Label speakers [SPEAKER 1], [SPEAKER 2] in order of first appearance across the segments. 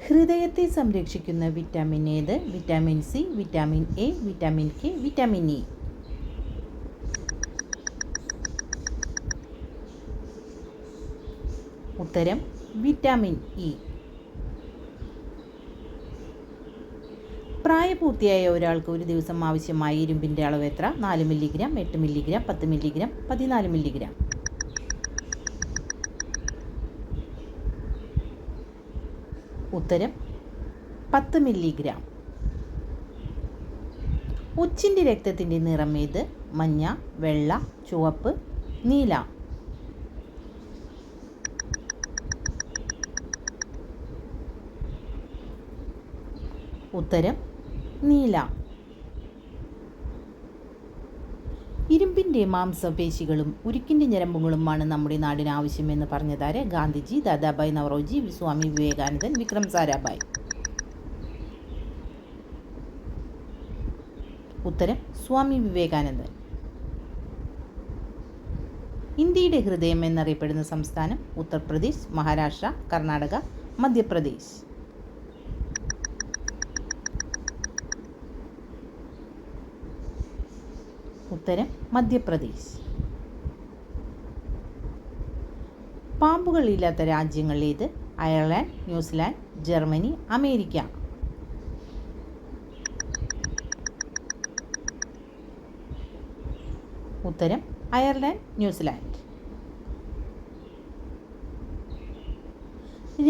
[SPEAKER 1] ഹൃദയത്തെ സംരക്ഷിക്കുന്ന വിറ്റാമിൻ ഏത്? Vitamin C, vitamin A, vitamin K, vitamin E. ഉത്തരം വിറ്റാമിൻ ഇ. പ്രായപൂർത്തിയായ ഒരാൾക്ക് ഒരു ദിവസം ആവശ്യമായ ഇരുമ്പിൻ്റെ അളവ് എത്ര? 4 മില്ലിഗ്രാം, 8 മില്ലിഗ്രാം, 10 മില്ലിഗ്രാം, 14 മില്ലിഗ്രാം. ഉത്തരം 10 മില്ലിഗ്രാം. ഉച്ചിൻ്റെ രക്തത്തിൻ്റെ നിറം ഏത്? മഞ്ഞ, വെള്ള, ചുവപ്പ്, നീല. ഉത്തരം നീല. ഇരുമ്പിൻ്റെ മാംസപേശികളും ഉരുക്കിൻ്റെ ഞരമ്പുകളുമാണ് നമ്മുടെ നാടിന് ആവശ്യമെന്ന് പറഞ്ഞതാര്? ഗാന്ധിജി, ദാദാഭായ് നവറോജി, സ്വാമി വിവേകാനന്ദൻ, വിക്രം സാരാഭായ്. ഉത്തരം സ്വാമി വിവേകാനന്ദൻ. ഇന്ത്യയുടെ ഹൃദയം എന്നറിയപ്പെടുന്ന സംസ്ഥാനം? ഉത്തർപ്രദേശ്, മഹാരാഷ്ട്ര, കർണാടക, മധ്യപ്രദേശ്. ഉത്തരം മധ്യപ്രദേശ്. പാമ്പുകളില്ലാത്ത രാജ്യങ്ങൾ ഏത്? Ireland, New Zealand, Germany, America. ഉത്തരം അയർലൻഡ്, ന്യൂസിലാൻഡ്.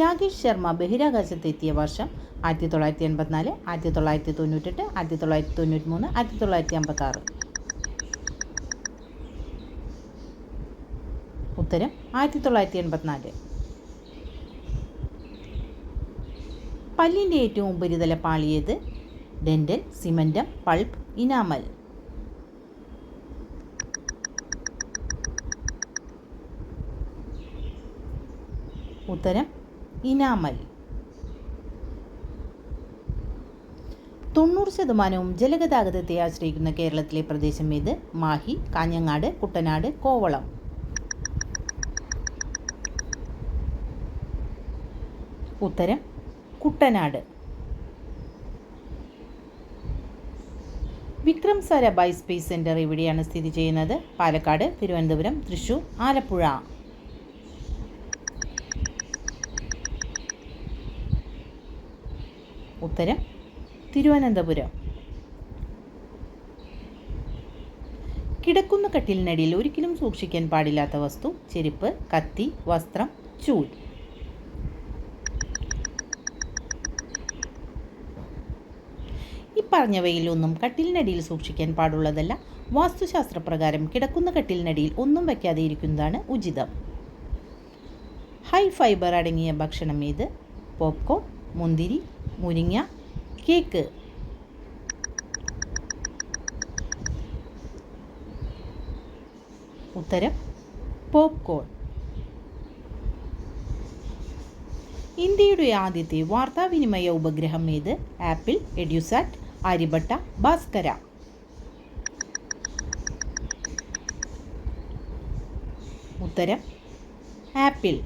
[SPEAKER 1] രാകേഷ് ശർമ്മ ബഹിരാകാശത്തെത്തിയ വർഷം? 1984, 1998, 1993, 1956. ഉത്തരം 1984. പല്ലിൻ്റെ ഏറ്റവും ഉപരിതല പാളി ഏത്? Dental, cementum, pulp, enamel. ഉത്തരം ഇനാമൽ. 90% ജലഗതാഗതത്തെ ആശ്രയിക്കുന്ന കേരളത്തിലെ പ്രദേശം ഏത്? മാഹി, കാഞ്ഞങ്ങാട്, കുട്ടനാട്, കോവളം. ഉത്തരം കുട്ടനാട്. വിക്രം സാരാഭായ് സ്പേസ് സെൻറ്റർ എവിടെയാണ് സ്ഥിതി ചെയ്യുന്നത്? പാലക്കാട്, തിരുവനന്തപുരം, തൃശ്ശൂർ, ആലപ്പുഴ. ഉത്തരം തിരുവനന്തപുരം. കിടക്കുന്ന കട്ടിലിനടിയിൽ ഒരിക്കലും സൂക്ഷിക്കാൻ പാടില്ലാത്ത വസ്തു? ചെരുപ്പ്, കത്തി, വസ്ത്രം, ചൂൽ. ഈ പറഞ്ഞവയിലൊന്നും കട്ടിലിനടിയിൽ സൂക്ഷിക്കാൻ പാടുള്ളതല്ല. വാസ്തുശാസ്ത്രപ്രകാരം കിടക്കുന്ന കട്ടിലിനടിയിൽ ഒന്നും വയ്ക്കാതെ ഇരിക്കുന്നതാണ് ഉചിതം. ഹൈ ഫൈബർ അടങ്ങിയ ഭക്ഷണം ഏത്? പോപ്കോൺ, മുന്തിരി, മുരിങ്ങ, കേക്ക്. ഉത്തരം പോപ്കോൺ. ഇന്ത്യയുടെ ആദ്യത്തെ വാർത്താവിനിമയ ഉപഗ്രഹം ഏത്? ആപ്പിൾ, എഡ്യൂസാറ്റ്, ആര്യഭട്ട, ഭാസ്കര. ഉത്തരം ആപ്പിൾ.